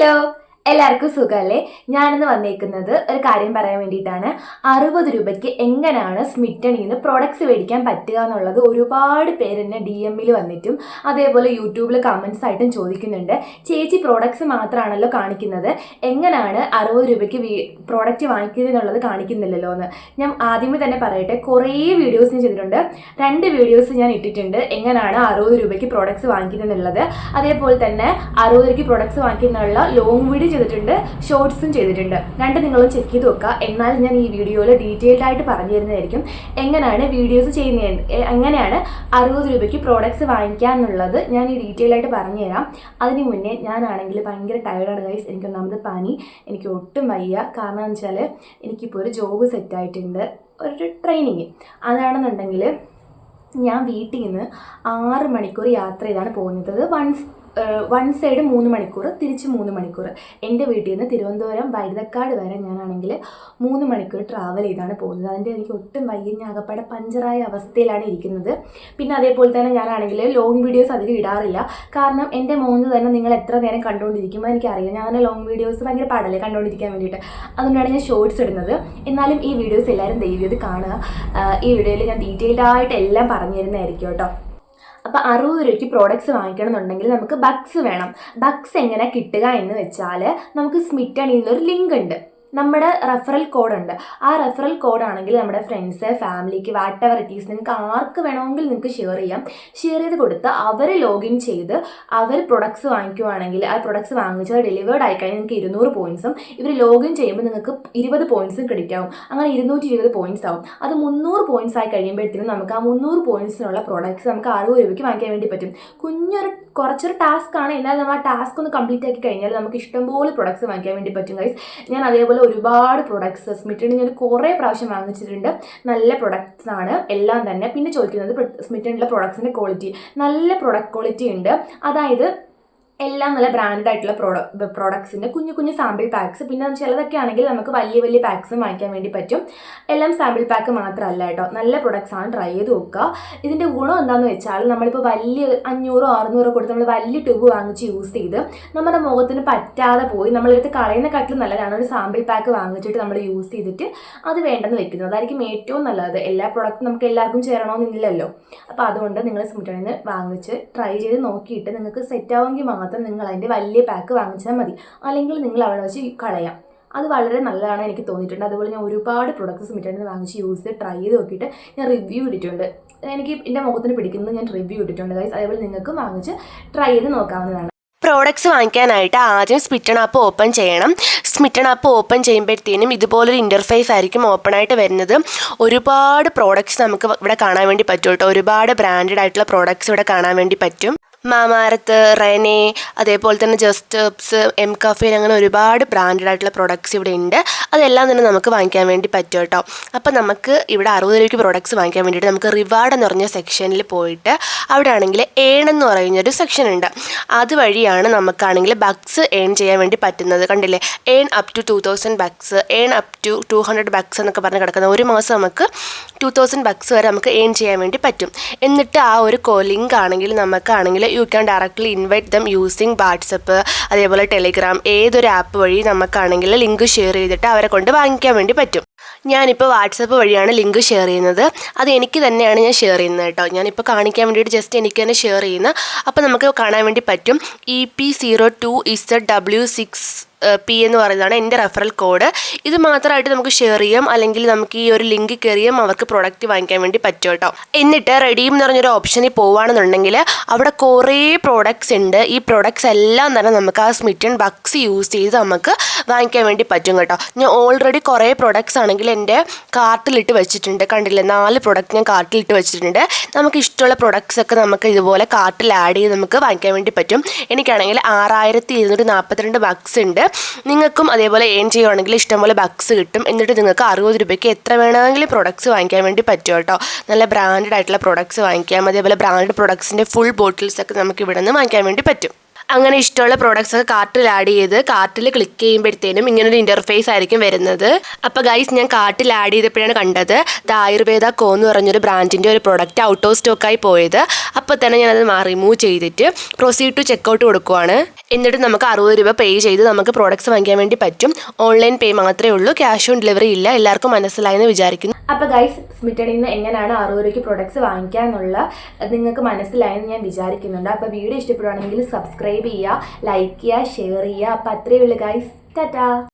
Hello, എല്ലാവർക്കും സുഖമല്ലേ? ഞാനിന്ന് വന്നേക്കുന്നത് ഒരു കാര്യം പറയാൻ വേണ്ടിയിട്ടാണ്. 60 രൂപയ്ക്ക് എങ്ങനെയാണ് സ്മിറ്റണിൽ നിന്ന് പ്രോഡക്ട്സ് മേടിക്കാൻ പറ്റുക എന്നുള്ളത് ഒരുപാട് പേര് എന്നെ DM-ൽ വന്നിട്ടും അതേപോലെ യൂട്യൂബിൽ കമൻസ് ആയിട്ടും ചോദിക്കുന്നുണ്ട്. ചേച്ചി പ്രോഡക്ട്സ് മാത്രമാണല്ലോ കാണിക്കുന്നത്, എങ്ങനെയാണ് 60 രൂപയ്ക്ക് പ്രോഡക്റ്റ് വാങ്ങിക്കുന്നത് എന്നുള്ളത് കാണിക്കുന്നില്ലല്ലോ എന്ന്. ഞാൻ ആദ്യമേ തന്നെ പറയട്ടെ, കുറേ വീഡിയോസ് ഞാൻ ചെയ്തിട്ടുണ്ട്. 2 വീഡിയോസ് ഞാൻ ഇട്ടിട്ടുണ്ട് എങ്ങനെയാണ് 60 രൂപയ്ക്ക് പ്രോഡക്ട്സ് വാങ്ങിക്കുന്നത് എന്നുള്ളത്. അതേപോലെ തന്നെ 60 രൂപയ്ക്ക് പ്രോഡക്ട്സ് വാങ്ങിക്കുന്നതിനുള്ള ലോങ് വീഡിയോ ചെയ്തിട്ടുണ്ട്, ഷോർട്സും ചെയ്തിട്ടുണ്ട്. നിങ്ങളും ചെക്ക് ചെയ്ത് നോക്കുക. എന്നാൽ ഞാൻ ഈ വീഡിയോയിൽ ഡീറ്റെയിൽഡ് ആയിട്ട് പറഞ്ഞു തരുന്നതായിരിക്കും എങ്ങനെയാണ് വീഡിയോസ് ചെയ്യുന്നത്, എങ്ങനെയാണ് 60 രൂപയ്ക്ക് പ്രോഡക്ട്സ് വാങ്ങിക്കുക എന്നുള്ളത് ഞാൻ ഈ ഡീറ്റെയിൽ ആയിട്ട് പറഞ്ഞു തരാം. അതിന് മുന്നേ ഞാനാണെങ്കിൽ ഭയങ്കര ടയർഡാണ് ഗൈസ്. എനിക്ക് ഒന്നാമത് പനി, എനിക്ക് ഒട്ടും വയ്യ. കാരണം എന്ന് വെച്ചാൽ എനിക്കിപ്പോൾ ഒരു ജോബ് സെറ്റായിട്ടുണ്ട്, ഒരു ട്രെയിനിങ്. അതാണെന്നുണ്ടെങ്കിൽ ഞാൻ വീട്ടിൽ നിന്ന് 6 മണിക്കൂർ യാത്ര ചെയ്താണ് പോകുന്നത്. വൺ സൈഡ് 3 മണിക്കൂർ, തിരിച്ച് 3 മണിക്കൂർ. എൻ്റെ വീട്ടിൽ നിന്ന് തിരുവനന്തപുരം വഴുതക്കാട് വരെ ഞാനാണെങ്കിൽ 3 മണിക്കൂർ ട്രാവൽ ചെയ്താണ് പോകുന്നത്. അതിൻ്റെ എനിക്ക് ഒട്ടും വയ്യ, ഞാൻ ആകപ്പാടെ പഞ്ചറായ അവസ്ഥയിലാണ് ഇരിക്കുന്നത്. പിന്നെ അതേപോലെ തന്നെ ഞാനാണെങ്കിൽ ലോങ് വീഡിയോസ് അധികം ഇടാറില്ല. കാരണം എൻ്റെ മോന് തന്നെ നിങ്ങൾ എത്ര നേരം കണ്ടുകൊണ്ടിരിക്കുമ്പോൾ എനിക്കറിയാം, ഞാൻ ലോങ് വീഡിയോസ് ഭയങ്കര പാടല്ലേ കണ്ടുകൊണ്ടിരിക്കാൻ വേണ്ടിയിട്ട്. അതുകൊണ്ടാണ് ഞാൻ ഷോർട്സ് ഇടുന്നത്. എന്നാലും ഈ വീഡിയോസ് എല്ലാവരും ദയവേത് കാണുക. ഈ വീഡിയോയിൽ ഞാൻ ഡീറ്റെയിൽഡ് ആയിട്ട് എല്ലാം പറഞ്ഞു തരുന്നതായിരിക്കും കേട്ടോ. അപ്പോൾ 60 രൂപയ്ക്ക് പ്രോഡക്ട്സ് വാങ്ങിക്കണം എന്നുണ്ടെങ്കിൽ നമുക്ക് ബക്സ് വേണം. ബക്സ് എങ്ങനെ കിട്ടുക എന്ന് വെച്ചാൽ, നമുക്ക് സ്മിറ്റണിൽ നിന്നൊരു ലിങ്ക് ഉണ്ട്, നമ്മുടെ റെഫറൽ കോഡുണ്ട്. ആ റെഫറൽ കോഡാണെങ്കിൽ നമ്മുടെ ഫ്രണ്ട്സ്, ഫാമിലിക്ക്, വാട്ട് എവർ ഇറ്റ് ഈസ്, നിങ്ങൾക്ക് ആർക്ക് വേണമെങ്കിൽ നിങ്ങൾക്ക് ഷെയർ ചെയ്യാം. ഷെയർ ചെയ്ത് കൊടുത്ത് അവർ ലോഗിൻ ചെയ്ത് അവർ പ്രൊഡക്ട്സ് വാങ്ങിക്കുവാണെങ്കിൽ, ആ പ്രൊഡക്ട്സ് വാങ്ങിച്ചത് ഡെലിവേർഡ് ആയിക്കഴിഞ്ഞാൽ നിങ്ങൾക്ക് 200 പോയിൻറ്റ്സും, ഇവർ ലോഗിൻ ചെയ്യുമ്പോൾ നിങ്ങൾക്ക് 20 പോയിൻറ്റ്സും ക്രെഡിറ്റ് ആവും. അങ്ങനെ 220 പോയിൻറ്റ്സ് ആവും. അത് 300 പോയിൻറ്റ്സ് ആയി കഴിയുമ്പോഴത്തേനും നമുക്ക് ആ 300 പോയിൻറ്റ്സിനുള്ള പ്രോഡക്ട്സ് നമുക്ക് 60 രൂപയ്ക്ക് വാങ്ങിക്കാൻ വേണ്ടി പറ്റും. കുറച്ചൊരു ടാസ്ക് ആണ്. എന്നാൽ നമ്മൾ ആ ടാസ്ക് ഒന്ന് കംപ്ലീറ്റ് ആക്കി കഴിഞ്ഞാൽ നമുക്ക് ഇഷ്ടംപോലെ പ്രൊഡക്ട്സ് വാങ്ങിക്കാൻ വേണ്ടി പറ്റും ഗൈസ്. ഞാൻ അതേപോലെ ഒരുപാട് പ്രൊഡക്ട്സ് സ്മിറ്റണിൽ ഞാൻ കുറേ പ്രാവശ്യം വാങ്ങിച്ചിട്ടുണ്ട്. നല്ല പ്രൊഡക്ട്സ് ആണ് എല്ലാം തന്നെ. പിന്നെ ചോദിക്കുന്നത് സ്മിറ്റണിലെ പ്രൊഡക്ട്സിൻ്റെ ക്വാളിറ്റി. നല്ല പ്രൊഡക്റ്റ് ക്വാളിറ്റി ഉണ്ട്. അതായത് എല്ലാം നല്ല ബ്രാൻഡഡ് ആയിട്ടുള്ള പ്രോഡക്ട്സിൻ്റെ കുഞ്ഞു കുഞ്ഞു സാമ്പിൾ പാക്സ്. പിന്നെ ചിലതൊക്കെ ആണെങ്കിൽ നമുക്ക് വലിയ വലിയ പാക്സും വാങ്ങിക്കാൻ വേണ്ടി പറ്റും. എല്ലാം സാമ്പിൾ പാക്ക് മാത്രമല്ല കേട്ടോ, നല്ല പ്രൊഡക്ട്സ് ആണ്, ട്രൈ ചെയ്ത് നോക്കുക. ഇതിൻ്റെ ഗുണം എന്താണെന്ന് വെച്ചാൽ, നമ്മളിപ്പോൾ വലിയ 500-600 കൊടുത്ത് നമ്മൾ വലിയ ട്യൂബ് വാങ്ങിച്ച് യൂസ് ചെയ്ത് നമ്മുടെ മുഖത്തിന് പറ്റാതെ പോയി നമ്മളെടുത്ത് കളയുന്ന കാട്ടിലും നല്ലതാണ് ഒരു സാമ്പിൾ പാക്ക് വാങ്ങിച്ചിട്ട് നമ്മൾ യൂസ് ചെയ്തിട്ട് അത് വേണ്ടെന്ന് വെക്കുന്നത്. അതായിരിക്കും ഏറ്റവും നല്ലത്. എല്ലാ പ്രൊഡക്റ്റും നമുക്ക് എല്ലാവർക്കും ചേരണമെന്നില്ലല്ലോ. അപ്പോൾ അതുകൊണ്ട് നിങ്ങൾ സ്മിറ്റണിൽ നിന്ന് വാങ്ങിച്ച് ട്രൈ ചെയ്ത് നോക്കിയിട്ട് നിങ്ങൾക്ക് സെറ്റ് ആവുമെങ്കിൽ മാത്രം നിങ്ങൾ അതിൻ്റെ വലിയ പാക്ക് വാങ്ങിച്ചാൽ മതി. അല്ലെങ്കിൽ നിങ്ങൾ അവിടെ വെച്ച് കളയാം. അത് വളരെ നല്ലതാണ് എനിക്ക് തോന്നിയിട്ടുണ്ട്. അതുപോലെ ഞാൻ ഒരുപാട് പ്രൊഡക്ട്സ് സ്മിറ്റണിൽ നിന്ന് വാങ്ങിച്ച് യൂസ് ചെയ്ത് ട്രൈ ചെയ്ത് നോക്കിയിട്ട് ഞാൻ റിവ്യൂ ഇട്ടിട്ടുണ്ട്. എനിക്ക് എൻ്റെ മുഖത്തിന് പിടിക്കുന്നത് ഞാൻ റിവ്യൂ ഇട്ടിട്ടുണ്ട് ഗൈസ്. അതേപോലെ നിങ്ങൾക്കും വാങ്ങിച്ച് ട്രൈ ചെയ്ത് നോക്കാവുന്നതാണ്. പ്രോഡക്ട്സ് വാങ്ങിക്കാനായിട്ട് ആദ്യം സ്മിറ്റൺ ആപ്പ് ഓപ്പൺ ചെയ്യണം. സ്മിറ്റൺ ആപ്പ് ഓപ്പൺ ചെയ്യുമ്പോഴത്തേനും ഇതുപോലൊരു ഇൻ്റർഫേസ് ആയിരിക്കും ഓപ്പൺ ആയിട്ട് വരുന്നത്. ഒരുപാട് പ്രോഡക്ട്സ് നമുക്ക് ഇവിടെ കാണാൻ വേണ്ടി പറ്റും കേട്ടോ. ഒരുപാട് ബ്രാൻഡഡ് ആയിട്ടുള്ള പ്രോഡക്ട്സ് ഇവിടെ കാണാൻ വേണ്ടി പറ്റും. മാമാഅർത്ത്, റെനെ, അതേപോലെ തന്നെ ജസ്റ്റ് ഹെർബ്സ്, എം കഫേൻ, അങ്ങനെ ഒരുപാട് ബ്രാൻഡഡ് ആയിട്ടുള്ള പ്രോഡക്ട്സ് ഇവിടെ ഉണ്ട്. അതെല്ലാം തന്നെ നമുക്ക് വാങ്ങിക്കാൻ വേണ്ടി പറ്റും കേട്ടോ. അപ്പോൾ നമുക്ക് ഇവിടെ 60 രൂപയ്ക്ക് പ്രോഡക്ട്സ് വാങ്ങിക്കാൻ വേണ്ടിയിട്ട് നമുക്ക് റിവാർഡ് എന്ന് പറഞ്ഞ സെക്ഷനിൽ പോയിട്ട് അവിടെ ആണെങ്കിൽ ഏൺ എന്ന് പറയുന്നൊരു സെക്ഷൻ ഉണ്ട്. അതുവഴിയാണ് നമുക്കാണെങ്കിൽ ബക്സ് ഏൺ ചെയ്യാൻ വേണ്ടി പറ്റുന്നത്. കണ്ടില്ലേ, earn up to 2000 bucks, earn up to 200 bucks എന്നൊക്കെ പറഞ്ഞ് കിടക്കുന്നത്. ഒരു മാസം നമുക്ക് 2000 ബക്സ് വരെ നമുക്ക് ഏൺ ചെയ്യാൻ വേണ്ടി പറ്റും. എന്നിട്ട് ആ ഒരു ലിങ്ക് ആണെങ്കിൽ നമുക്കാണെങ്കിൽ you can directly invite dum using WhatsApp, അതേപോലെ ടെലിഗ്രാം, ഏതൊരു ആപ്പ് വഴി നമുക്കാണെങ്കിൽ ലിങ്ക് ഷെയർ ചെയ്തിട്ട് അവരെ കൊണ്ട് വാങ്ങിക്കാൻ വേണ്ടി പറ്റും. ഞാനിപ്പോൾ വാട്സപ്പ് വഴിയാണ് ലിങ്ക് ഷെയർ ചെയ്യുന്നത്. അത് എനിക്ക് തന്നെയാണ് ഞാൻ ഷെയർ ചെയ്യുന്നത് കേട്ടോ. ഞാനിപ്പോൾ കാണിക്കാൻ വേണ്ടിയിട്ട് ജസ്റ്റ് എനിക്ക് തന്നെ ഷെയർ ചെയ്യുന്ന. അപ്പോൾ നമുക്ക് കാണാൻ വേണ്ടി പറ്റും EP02ZW6P എന്ന് പറയുന്നതാണ് എൻ്റെ റെഫറൽ കോഡ്. ഇത് മാത്രമായിട്ട് നമുക്ക് ഷെയർ ചെയ്യാം, അല്ലെങ്കിൽ നമുക്ക് ഈ ഒരു ലിങ്ക് കയറിയും അവർക്ക് പ്രോഡക്റ്റ് വാങ്ങിക്കാൻ വേണ്ടി പറ്റും കേട്ടോ. എന്നിട്ട് റെഡീം എന്ന് പറഞ്ഞൊരു ഓപ്ഷനിൽ പോവുകയാണെന്നുണ്ടെങ്കിൽ അവിടെ കുറേ പ്രോഡക്ട്സ് ഉണ്ട്. ഈ പ്രോഡക്ട്സ് എല്ലാം തന്നെ നമുക്ക് ആ സ്മിറ്റൺ ബക്സ് യൂസ് ചെയ്ത് നമുക്ക് വാങ്ങിക്കാൻ വേണ്ടി പറ്റും കേട്ടോ. ഞാൻ ഓൾറെഡി കുറേ പ്രോഡക്ട്സ് ആണെങ്കിൽ എൻ്റെ കാർട്ടിലിട്ട് വെച്ചിട്ടുണ്ട്. കണ്ടില്ലേ, 4 പ്രോഡക്റ്റ് ഞാൻ കാർട്ടിലിട്ട് വെച്ചിട്ടുണ്ട്. നമുക്ക് ഇഷ്ടമുള്ള പ്രോഡക്ട്സ് ഒക്കെ നമുക്ക് ഇതുപോലെ കാർട്ടിൽ ആഡ് ചെയ്ത് നമുക്ക് വാങ്ങിക്കാൻ വേണ്ടി പറ്റും. എനിക്കാണെങ്കിൽ 6242 ബക്സ് ഉണ്ട്. നിങ്ങൾക്കും അതേപോലെ ഏൺ ചെയ്യുവാണെങ്കിൽ ഇഷ്ടംപോലെ ബക്സ് കിട്ടും. എന്നിട്ട് നിങ്ങൾക്ക് 60 രൂപയ്ക്ക് എത്ര വേണമെങ്കിലും പ്രോഡക്ട്സ് വാങ്ങിക്കാൻ വേണ്ടി പറ്റും കേട്ടോ. നല്ല ബ്രാൻഡഡ് ആയിട്ടുള്ള പ്രോഡക്ട്സ് വാങ്ങിക്കാം. അതേപോലെ ബ്രാൻഡഡ് പ്രോഡക്ട്സിൻ്റെ ഫുൾ ബോട്ടിൽസ് ഒക്കെ നമുക്ക് ഇവിടെ നിന്ന് വാങ്ങിക്കാൻ വേണ്ടി പറ്റും. അങ്ങനെ ഇഷ്ടമുള്ള പ്രോഡക്റ്റ്സ് ഒക്കെ കാർട്ടിൽ ആഡ് ചെയ്ത് കാർട്ടിൽ ക്ലിക്ക് ചെയ്യുമ്പോഴത്തേനും ഇങ്ങനൊരു ഇൻ്റർഫേസ് ആയിരിക്കും വരുന്നത്. അപ്പോൾ ഗൈസ് ഞാൻ കാർട്ടിൽ ആഡ് ചെയ്തപ്പോഴാണ് കണ്ടത് ദ ആയുർവേദ കോ എന്ന് പറഞ്ഞൊരു ബ്രാൻഡിൻ്റെ ഒരു പ്രോഡക്റ്റ് ഔട്ട് ഓഫ് സ്റ്റോക്കായി പോയത്. അപ്പോൾ തന്നെ ഞാനത് റിമൂവ് ചെയ്തിട്ട് പ്രൊസീഡ് ടു ചെക്കൗട്ട് കൊടുക്കുവാണ്. എന്നിട്ട് നമുക്ക് 60 രൂപ പേ ചെയ്ത് നമുക്ക് പ്രോഡക്റ്റ്സ് വാങ്ങിക്കാൻ വേണ്ടി പറ്റും. ഓൺലൈൻ പേ മാത്രമേ ഉള്ളൂ, ക്യാഷ് ഓൺ ഡെലിവറി ഇല്ല. എല്ലാവർക്കും മനസ്സിലായെന്ന് വിചാരിക്കുന്നു. അപ്പോൾ ഗൈസ് സ്മിറ്റണിൽ നിന്ന് എങ്ങനെയാണ് 60 രൂപയ്ക്ക് പ്രൊഡക്ട്സ് വാങ്ങിക്കുക എന്നുള്ള നിങ്ങൾക്ക് മനസ്സിലായെന്ന് ഞാൻ വിചാരിക്കുന്നുണ്ട്. അപ്പോൾ വീഡിയോ ഇഷ്ടപ്പെടുവാണെങ്കിൽ സബ്സ്ക്രൈബ് ചെയ്യുക, ലൈക്ക് ചെയ്യുക, ഷെയർ ചെയ്യുക. അപ്പോൾ അത്രയേ ഉള്ളൂ ഗൈസ്. ടാറ്റാ.